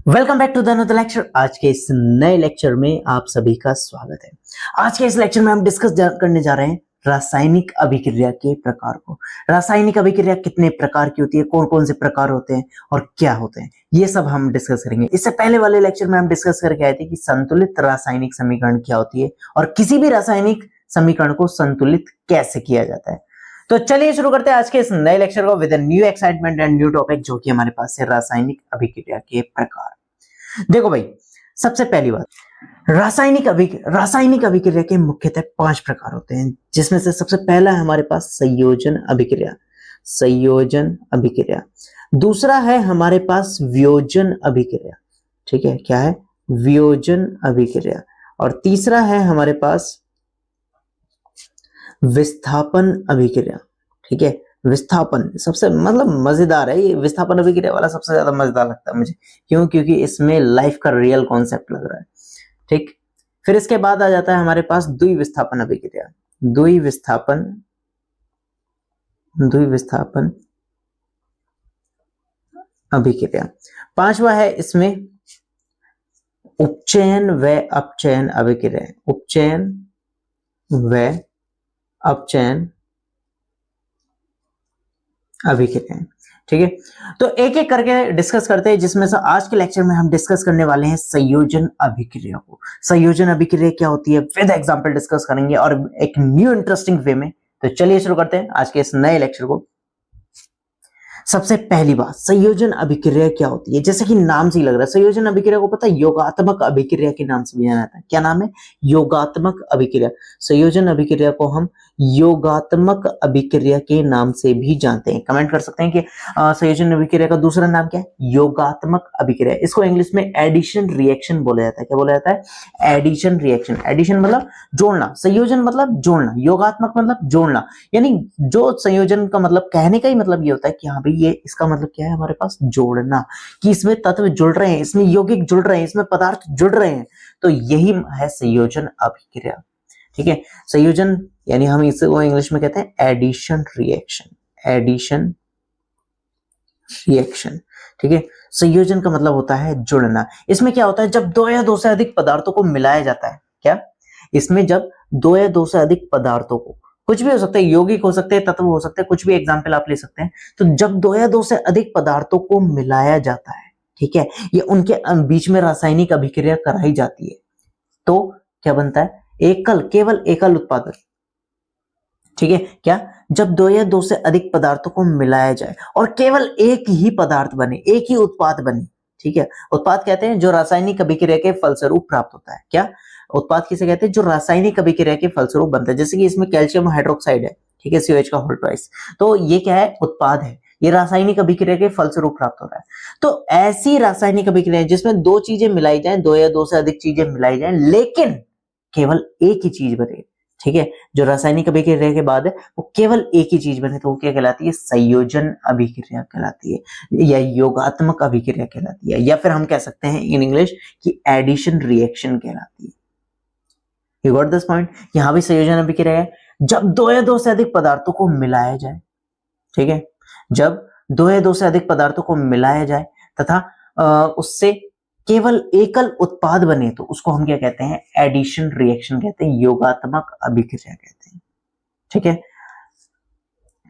Welcome back to the another lecture. आज के इस नए लेक्चर में आप सभी का स्वागत है। आज के इस लेक्चर में हम करने जा रहे हैं रासायनिक अभिक्रिया के प्रकार को। रासायनिक अभिक्रिया कितने प्रकार की होती है, कौन कौन से प्रकार होते हैं और क्या होते हैं, ये सब हम डिस्कस करेंगे। इससे पहले वाले लेक्चर में हम डिस्कस करके आए थे कि संतुलित रासायनिक समीकरण क्या होती है और किसी भी रासायनिक समीकरण को संतुलित कैसे किया जाता है। तो चलिए शुरू करते हैं आज के इस नए लेक्चर को with new excitement and new topic, जो कि हमारे पास है रासायनिक अभिक्रिया के प्रकार। देखो भाई, सबसे पहली बात, रासायनिक अभिक्रिया के मुख्यतः 5 प्रकार होते हैं, जिसमें से सबसे पहला है हमारे पास संयोजन अभिक्रिया। दूसरा है हमारे पास वियोजन अभिक्रिया। ठीक है, क्या है? वियोजन अभिक्रिया। और तीसरा है हमारे पास विस्थापन अभिक्रिया। ठीक है, विस्थापन सबसे मजेदार है, ये विस्थापन अभिक्रिया वाला सबसे ज्यादा मजेदार लगता है मुझे। क्यों? क्योंकि इसमें लाइफ का रियल कॉन्सेप्ट लग रहा है। ठीक, फिर इसके बाद आ जाता है हमारे पास द्विविस्थापन अभिक्रिया। द्विविस्थापन अभिक्रिया। पांचवा है इसमें उपचयन व अपचयन अभिक्रिया। उपचयन व अपचयन अभिक्रिया। ठीक है, तो एक एक करके डिस्कस करते हैं, जिसमें से आज के लेक्चर में हम डिस्कस करने वाले हैं संयोजन अभिक्रिया को। संयोजन अभिक्रिया क्या होती है विद एग्जांपल डिस्कस करेंगे और एक न्यू इंटरेस्टिंग वे में। तो चलिए शुरू करते हैं आज के इस नए लेक्चर को। सबसे पहली बात, संयोजन अभिक्रिया क्या होती है? जैसे कि नाम से ही लग रहा है, संयोजन अभिक्रिया को पता है योगात्मक अभिक्रिया के नाम से भी जाना जाता है। क्या नाम है? योगात्मक अभिक्रिया। संयोजन अभिक्रिया को हम योगात्मक अभिक्रिया के नाम से भी जानते हैं। कमेंट कर सकते हैं कि संयोजन अभिक्रिया का दूसरा नाम क्या है? योगात्मक अभिक्रिया। इसको इंग्लिश में एडिशन रिएक्शन बोला जाता है। क्या बोला जाता है? Addition reaction. एडिशन मतलब जोड़ना, संयोजन मतलब जोड़ना, योगात्मक मतलब जोड़ना। यानी जो संयोजन का मतलब, कहने का ही मतलब ये होता है कि हाँ भाई, ये इसका मतलब क्या है हमारे पास? जोड़ना, कि इसमें तत्व जुड़ रहे हैं, इसमें यौगिक जुड़ रहे हैं, इसमें पदार्थ जुड़ रहे हैं। तो यही है संयोजन अभिक्रिया। ठीक है, संयोजन यानी हम इसको इंग्लिश में कहते हैं एडिशन रिएक्शन। ठीक है, संयोजन का मतलब होता है जुड़ना। इसमें क्या होता है? जब दो या दो से अधिक पदार्थों को मिलाया जाता है। क्या? इसमें जब दो या दो से अधिक पदार्थों को, कुछ भी हो सकता है, यौगिक हो सकते हैं, तत्व हो सकते हैं, कुछ भी एग्जाम्पल आप ले सकते हैं। तो जब दो या दो से अधिक पदार्थों को मिलाया जाता है, ठीक है, ये उनके बीच में रासायनिक अभिक्रिया कराई जाती है, तो क्या बनता है? केवल एकल उत्पाद। ठीक है, क्या? जब दो या दो से अधिक पदार्थों को मिलाया जाए और केवल एक ही पदार्थ बने, एक ही उत्पाद बने। ठीक है, उत्पाद कहते हैं जो रासायनिक अभिक्रिया के फलस्वरूप प्राप्त होता है। क्या? उत्पाद किसे कहते हैं? जो रासायनिक अभिक्रिया के फलस्वरूप बनता है। जैसे कि इसमें कैल्शियम हाइड्रोक्साइड है, ठीक है, COH का होल ट्वाइस। तो ये क्या है? उत्पाद है, ये रासायनिक अभिक्रिया के फलस्वरूप प्राप्त हो रहा है। तो ऐसी रासायनिक अभिक्रिया जिसमें दो चीजें मिलाई जाए, दो या दो से अधिक चीजें मिलाई जाए, लेकिन केवल एक ही चीज बने। ठीक है, जो रासायनिक अभिक्रिया के बाद है वो केवल एक ही चीज बने, तो वो क्या कहलाती है? संयोजन अभिक्रिया कहलाती है, या योगात्मक अभिक्रिया कहलाती है, या फिर हम कह सकते हैं इन इंग्लिश कि एडिशन रिएक्शन कहलाती है। You got this point? यहां भी संयोजन अभिक्रिया है जब दो या दो से अधिक पदार्थों को मिलाया जाए। ठीक है, जब दो या दो से अधिक पदार्थों को मिलाया जाए तथा उससे केवल एकल उत्पाद बने, तो उसको हम क्या कहते हैं? एडिशन रिएक्शन कहते हैं, योगात्मक अभिक्रिया कहते हैं। ठीक है,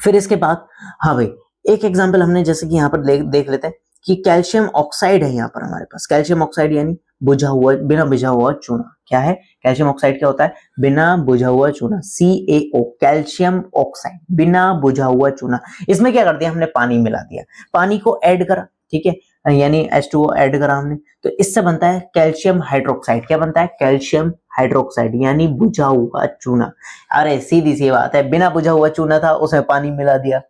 फिर इसके बाद, हाँ भाई, एक एग्जांपल हमने जैसे कि यहां पर देख लेते हैं कि कैल्शियम ऑक्साइड है यहां पर हमारे पास। कैल्शियम ऑक्साइड यानी बिना बुझा हुआ चूना। क्या है? कैल्शियम ऑक्साइड क्या होता है? बिना बुझा हुआ चूना, CaO, कैल्शियम ऑक्साइड, बिना बुझा हुआ चूना। इसमें क्या कर दिया हमने? पानी मिला दिया, पानी को ऐड करा। ठीक है, यानी H2O ऐड करा हमने, तो इससे बनता है कैल्शियम हाइड्रोक्साइड। क्या बनता है? कैल्शियम हाइड्रोक्साइड, यानी बुझा हुआ चूना। अरे सीधी सी बात है, बिना बुझा हुआ चूना था, उसमें पानी मिला दिया,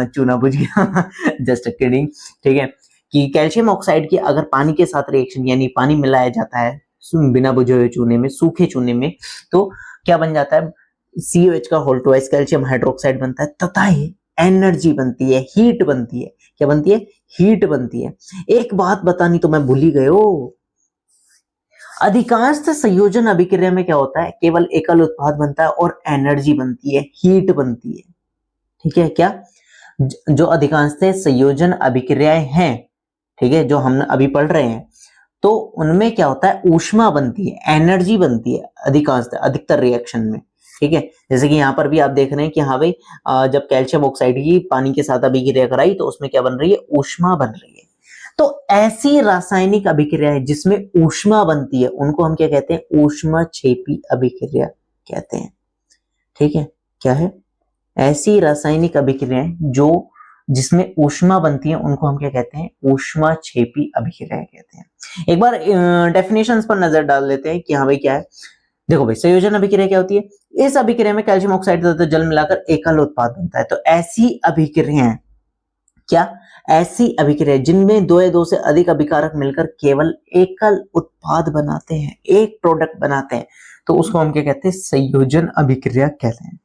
चूना बुझ गया। Just kidding. ठीक है, कि कैल्शियम ऑक्साइड की अगर पानी के साथ रिएक्शन, यानी पानी मिलाया जाता है बिना बुझे हुए चूने में, सूखे चूने में, तो क्या बन जाता है? COH का होल ट्वाइस कैल्शियम हाइड्रोक्साइड बनता है, तथा ये एनर्जी बनती है, हीट बनती है। क्या बनती है? हीट बनती है। एक बात बतानी तो मैं भूल ही गए हो, अधिकांश संयोजन अभिक्रिया में क्या होता है? केवल एकल उत्पाद बनता है और एनर्जी बनती है, हीट बनती है। ठीक है, क्या? जो अधिकांश संयोजन अभिक्रियाएं हैं, ठीक है, जो हम अभी पढ़ रहे हैं, तो उनमें क्या होता है, ऊष्मा बनती है, एनर्जी बनती है अधिकतर रिएक्शन में। ठीक है, जैसे कि यहाँ पर भी आप देख रहे हैं कि हाँ भाई जब कैल्शियम ऑक्साइड की पानी के साथ अभिक्रिया कराई तो उसमें क्या बन रही है, ऊष्मा बन रही है। तो ऐसी रासायनिक अभिक्रिया है जिसमें ऊष्मा बनती है, उनको हम क्या कहते हैं, ऊष्माक्षेपी अभिक्रिया कहते हैं। ठीक है, क्या है, ऐसी रासायनिक अभिक्रियाएं जो जिसमें ऊष्मा बनती है उनको हम क्या कहते हैं, ऊष्माक्षेपी अभिक्रिया कहते हैं। एक बार डेफिनेशंस पर नजर डाल लेते हैं कि हाँ भाई क्या है। देखो भाई, संयोजन अभिक्रिया क्या होती है, इस अभिक्रिया में कैल्शियम ऑक्साइड तथा जल मिलाकर एकल उत्पाद बनता है। तो ऐसी अभिक्रियाएं, क्या, ऐसी अभिक्रिया जिनमें दो या दो से अधिक अभिकारक मिलकर केवल एकल उत्पाद बनाते हैं, एक प्रोडक्ट बनाते हैं, तो उसको हम क्या कहते हैं, संयोजन अभिक्रिया कहते हैं।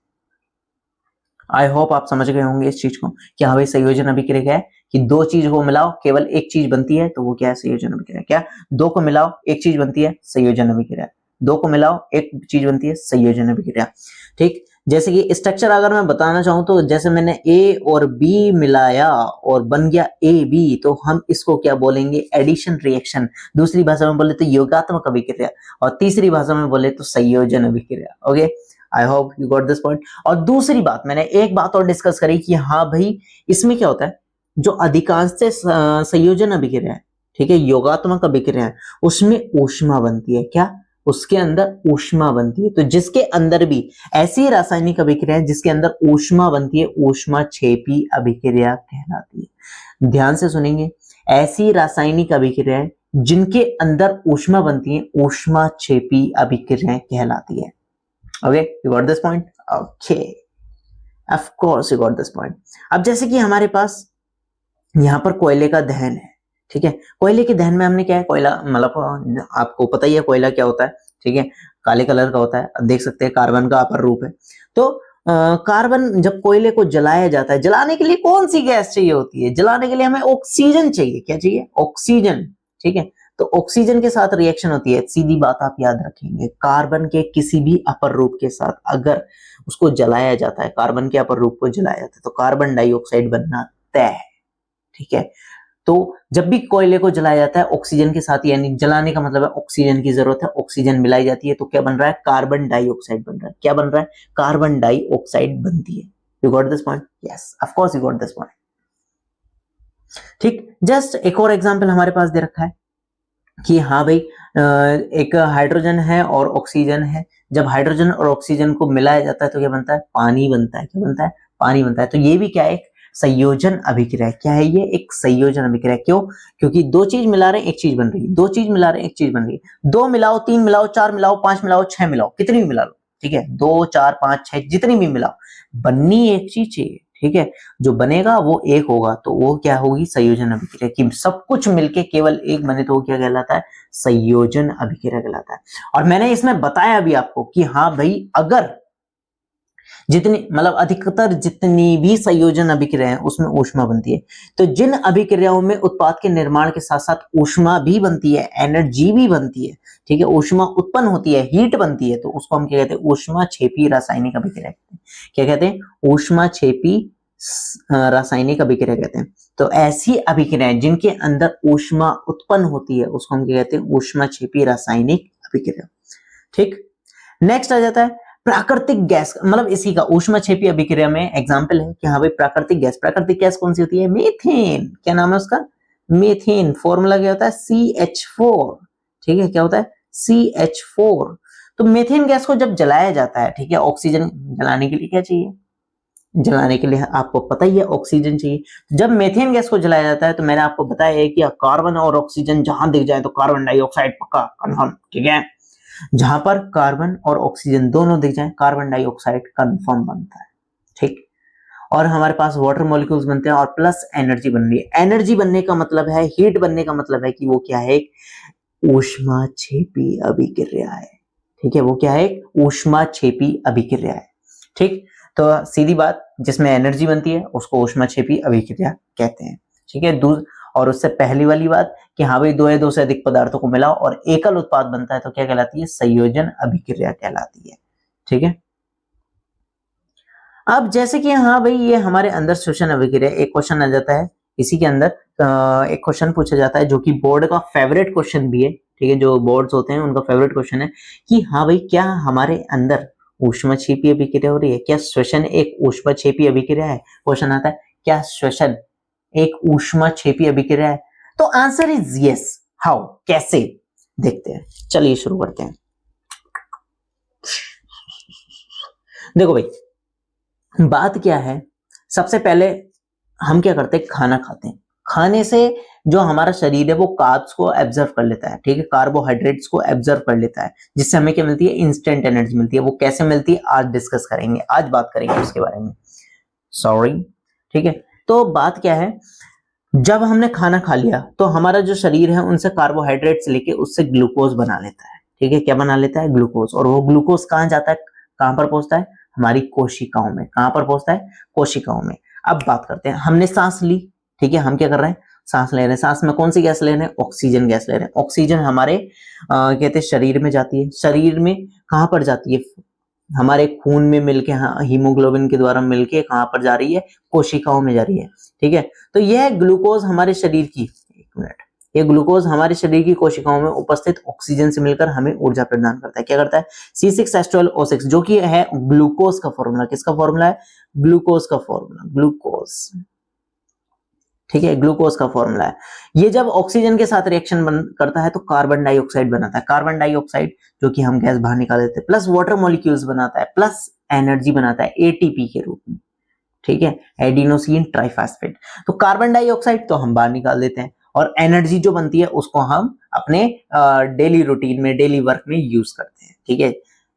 आई होप आप समझ गए होंगे इस चीज को कि हाँ भाई संयोजन अभिक्रिया क्या है, कि दो चीज को मिलाओ केवल एक चीज बनती है, तो वो क्या है, संयोजन अभिक्रिया। क्या, दो को मिलाओ एक चीज बनती है, संयोजन अभिक्रिया। दो को मिलाओ एक चीज बनती है, संयोजन अभिक्रिया। ठीक, जैसे कि स्ट्रक्चर अगर मैं बताना चाहूं तो जैसे मैंने ए और बी मिलाया और बन गया ए बी, तो हम इसको क्या बोलेंगे, एडिशन रिएक्शन। दूसरी भाषा में बोले तो योगात्मक अभिक्रिया, और तीसरी भाषा में बोले तो संयोजन अभिक्रिया। Okay, I hope you got this point. और दूसरी बात, मैंने एक बात और डिस्कस करी कि हाँ भाई इसमें क्या होता है, जो अधिकांश से संयोजन अभिक्रिया है, ठीक है, योगात्मक अभिक्रिया है, उसमें ऊष्मा बनती है। क्या, उसके अंदर ऊष्मा बनती है। तो जिसके अंदर भी ऐसी रासायनिक अभिक्रिया है जिसके अंदर ऊष्मा बनती है, ऊष्माक्षेपी अभिक्रिया कहलाती है। ध्यान से सुनेंगे, ऐसी रासायनिक अभिक्रिया जिनके अंदर ऊष्मा बनती है, ऊष्माक्षेपी अभिक्रिया कहलाती है। Okay, you got this point? Okay, of course you got this point. अब जैसे कि हमारे पास यहाँ पर कोयले का दहन है, ठीक है, कोयले के दहन में हमने क्या है, कोयला मतलब आपको पता ही है कोयला क्या होता है, ठीक है, काले कलर का होता है, अब देख सकते हैं कार्बन का अपर रूप है। तो कार्बन जब कोयले को जलाया जाता है, जलाने के लिए कौन सी गैस चाहिए होती है, जलाने के लिए हमें ऑक्सीजन चाहिए। क्या चाहिए, ऑक्सीजन। ठीक है, तो ऑक्सीजन के साथ रिएक्शन होती है, सीधी बात आप याद रखेंगे, कार्बन के किसी भी अपर रूप के साथ अगर उसको जलाया जाता है, कार्बन के अपर रूप को जलाया जाता है, तो कार्बन डाइऑक्साइड बनना तय है। ठीक है, तो जब भी कोयले को जलाया जाता है ऑक्सीजन के साथ, यानी जलाने का मतलब है ऑक्सीजन की जरूरत है, ऑक्सीजन मिलाई जाती है, तो क्या बन रहा है, कार्बन डाइऑक्साइड बन रहा है। क्या बन रहा है, कार्बन डाइऑक्साइड बनती है। You got this point? Yes, of course you got this point. ठीक, जस्ट एक और एग्जांपल हमारे पास दे रखा है कि हाँ भाई एक हाइड्रोजन है और ऑक्सीजन है, जब हाइड्रोजन और ऑक्सीजन को मिलाया जाता है तो क्या बनता है, पानी बनता है। क्या बनता है, पानी बनता है। तो ये भी क्या है, एक संयोजन अभिक्रिया। क्या है ये, एक संयोजन अभिक्रिया। क्यों, क्योंकि दो चीज मिला रहे हैं एक चीज बन रही है, दो चीज मिला रहे हैं एक चीज बन रही है। दो मिलाओ, तीन मिलाओ, चार मिलाओ, पांच मिलाओ, छह मिलाओ, कितनी भी मिला लो, ठीक है, दो चार पांच छह जितनी भी मिलाओ, बननी एक चीज चाहिए। ठीक है, जो बनेगा वो एक होगा, तो वो क्या होगी, संयोजन अभिक्रिया। कि सब कुछ मिलके केवल एक बने तो वो क्या कहलाता है, संयोजन अभिक्रिया कहलाता है। और मैंने इसमें बताया भी आपको कि हाँ भाई अगर जितनी मतलब अधिकतर जितनी भी संयोजन अभिक्रिया है उसमें ऊष्मा बनती है, तो जिन अभिक्रियाओं में उत्पाद के निर्माण के साथ साथ ऊष्मा भी बनती है, एनर्जी भी बनती है, ठीक है, ऊष्मा उत्पन्न होती है, हीट बनती है, तो उसको हम क्या कहते हैं, ऊष्माक्षेपी रासायनिक अभिक्रिया कहते हैं। क्या कहते हैं, ऊष्माक्षेपी रासायनिक अभिक्रिया कहते हैं। तो ऐसी अभिक्रियाएं जिनके अंदर ऊष्मा उत्पन्न होती है उसको हम क्या कहते हैं, ऊष्माक्षेपी रासायनिक अभिक्रिया। ठीक, नेक्स्ट आ जाता है प्राकृतिक गैस, मतलब इसी का ऊष्माक्षेपी अभिक्रिया में एग्जांपल है कि हाँ भाई प्राकृतिक गैस। प्राकृतिक गैस कौन सी होती है, मीथेन। क्या नाम है उसका, मीथेन। फॉर्मूला क्या होता है, CH4। ठीक है, क्या होता है, CH4। तो मीथेन गैस को जब जलाया जाता है, ठीक है, ऑक्सीजन जलाने के लिए क्या चाहिए, जलाने के लिए आपको पता ही है ऑक्सीजन चाहिए। जब मीथेन गैस को जलाया जाता है तो मैंने आपको बताया है कि कार्बन और ऑक्सीजन जहां दिख जाए तो कार्बन डाइऑक्साइड पक्का कन्फर्म। ठीक है, जहां पर कार्बन और ऑक्सीजन दोनों दिख जाए कार्बन डाइऑक्साइड कंफर्म बनता है। ठीक, और हमारे पास वाटर मॉलिक्यूल्स बनते हैं और प्लस एनर्जी बन रही है। एनर्जी बनने का मतलब है, हीट बनने का मतलब है कि वो क्या है, ऊष्माक्षेपी अभिक्रिया है। ठीक है, वो क्या है, ऊष्माक्षेपी अभिक्रिया है। ठीक, तो सीधी बात, जिसमें एनर्जी बनती है उसको ऊष्माक्षेपी अभिक्रिया कहते हैं। ठीक है, और उससे पहली वाली बात कि हाँ भाई दो या दो से अधिक पदार्थों को मिलाओ और एकल उत्पाद बनता है तो क्या कहलाती है, संयोजन अभिक्रिया कहलाती है। ठीक है, अब जैसे कि हाँ भाई ये हमारे अंदर श्वसन अभिक्रिया, एक क्वेश्चन आ जाता है इसी के अंदर एक क्वेश्चन पूछा जाता है जो कि बोर्ड का फेवरेट क्वेश्चन भी है, ठीक है, जो बोर्ड्स होते हैं उनका फेवरेट क्वेश्चन है कि हाँ भाई क्या हमारे अंदर ऊष्मक्षेपीय अभिक्रिया हो रही है, क्या श्वसन एक ऊष्मक्षेपीय अभिक्रिया है। क्वेश्चन आता है क्या श्वसन एक ऊष्मक्षेपीय अभिक्रिया है, तो आंसर इज यस। हाउ, कैसे, देखते हैं, चलिए शुरू करते हैं। देखो भाई बात क्या है, सबसे पहले हम क्या करते हैं, खाना खाते हैं। खाने से जो हमारा शरीर है वो कार्ब्स को एब्जर्व कर लेता है, ठीक है, कार्बोहाइड्रेट्स को एब्जर्व कर लेता है, जिससे हमें क्या मिलती है, इंस्टेंट एनर्जी मिलती है। वो कैसे मिलती है आज डिस्कस करेंगे, आज बात करेंगे उसके बारे में, सॉरी, ठीक है। तो बात क्या है, जब हमने खाना खा लिया तो हमारा जो शरीर है उनसे कार्बोहाइड्रेट्स लेके उससे ग्लूकोज बना लेता है, ठीक है, क्या बना लेता है, ग्लूकोज। और वो ग्लूकोज कहाँ जाता है, कहां पर पहुंचता है, हमारी कोशिकाओं में। कहां पर पहुंचता है, कोशिकाओं में। अब बात करते हैं, हमने सांस ली, ठीक है, हम क्या कर रहे हैं, सांस ले रहे हैं। सांस में कौन सी गैस ले रहे हैं, ऑक्सीजन गैस ले रहे हैं। ऑक्सीजन हमारे कहते हैं शरीर में जाती है। शरीर में कहां पर जाती है, हमारे खून में मिलके, हाँ, हीमोग्लोबिन के द्वारा मिलके कहां पर जा रही है, कोशिकाओं में जा रही है, ठीक है। तो यह ग्लूकोज हमारे शरीर की, एक मिनट, ये ग्लूकोज हमारे शरीर की कोशिकाओं में उपस्थित ऑक्सीजन से मिलकर हमें ऊर्जा प्रदान करता है। क्या करता है, C6H12O6, जो कि है ग्लूकोज का फॉर्मूला। किसका फॉर्मूला है, ग्लूकोज का फॉर्मूला, ग्लूकोज, ठीक है, ग्लूकोज का फॉर्मूला है। ये जब ऑक्सीजन के साथ रिएक्शन करता है तो कार्बन डाइऑक्साइड बनाता है। कार्बन डाइऑक्साइड जो कि हम गैस बाहर निकाल देते हैं, प्लस वाटर मॉलिक्यूल्स बनाता है, प्लस एनर्जी बनाता है एटीपी के रूप में, ठीक है, एडिनोसिन ट्राइफॉस्फेट। तो कार्बन डाइऑक्साइड तो हम बाहर निकाल देते हैं और एनर्जी जो बनती है उसको हम अपने डेली रूटीन में, डेली वर्क में यूज करते हैं, ठीक है।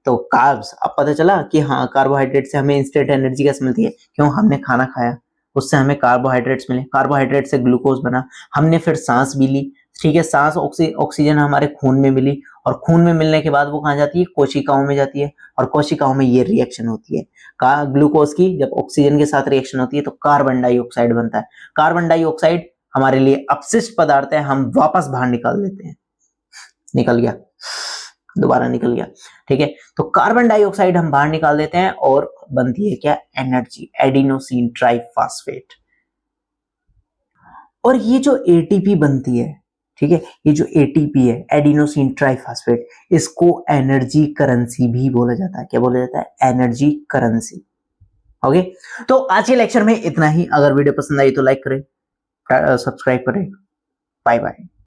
तो कार्ब्स, अब पता चला कि हाँ कार्बोहाइड्रेट से हमें इंस्टेंट एनर्जी कैसे मिलती है, क्यों, हमने खाना खाया, उससे हमें कार्बोहाइड्रेट्स मिले, कार्बोहाइड्रेट से ग्लूकोज बना, हमने फिर सांस भी ली, ठीक है, सांस ऑक्सीजन हमारे खून में मिली, और खून में मिलने के बाद वो कहाँ जाती है, कोशिकाओं में जाती है, और कोशिकाओं में ये रिएक्शन होती है का ग्लूकोज की। जब ऑक्सीजन के साथ रिएक्शन होती है तो कार्बन डाइऑक्साइड बनता है। कार्बन डाइऑक्साइड हमारे लिए अपशिष्ट पदार्थ है, हम वापस बाहर निकाल देते हैं, निकल गया, दोबारा निकल गया, ठीक है। तो कार्बन डाइऑक्साइड हम बाहर निकाल देते हैं और बनती है क्या, एनर्जी, एडिनोसिन ट्राइफॉस्फेट। और ये जो एटीपी बनती है, ठीक है, ये जो एटीपी है, एडिनोसिन ट्राइफॉस्फेट, इसको एनर्जी करेंसी भी बोला जाता है। क्या बोला जाता है, एनर्जी करेंसी। ओके, तो आज के लेक्चर में इतना ही। अगर वीडियो पसंद आई तो लाइक करें, सब्सक्राइब करें। Bye bye.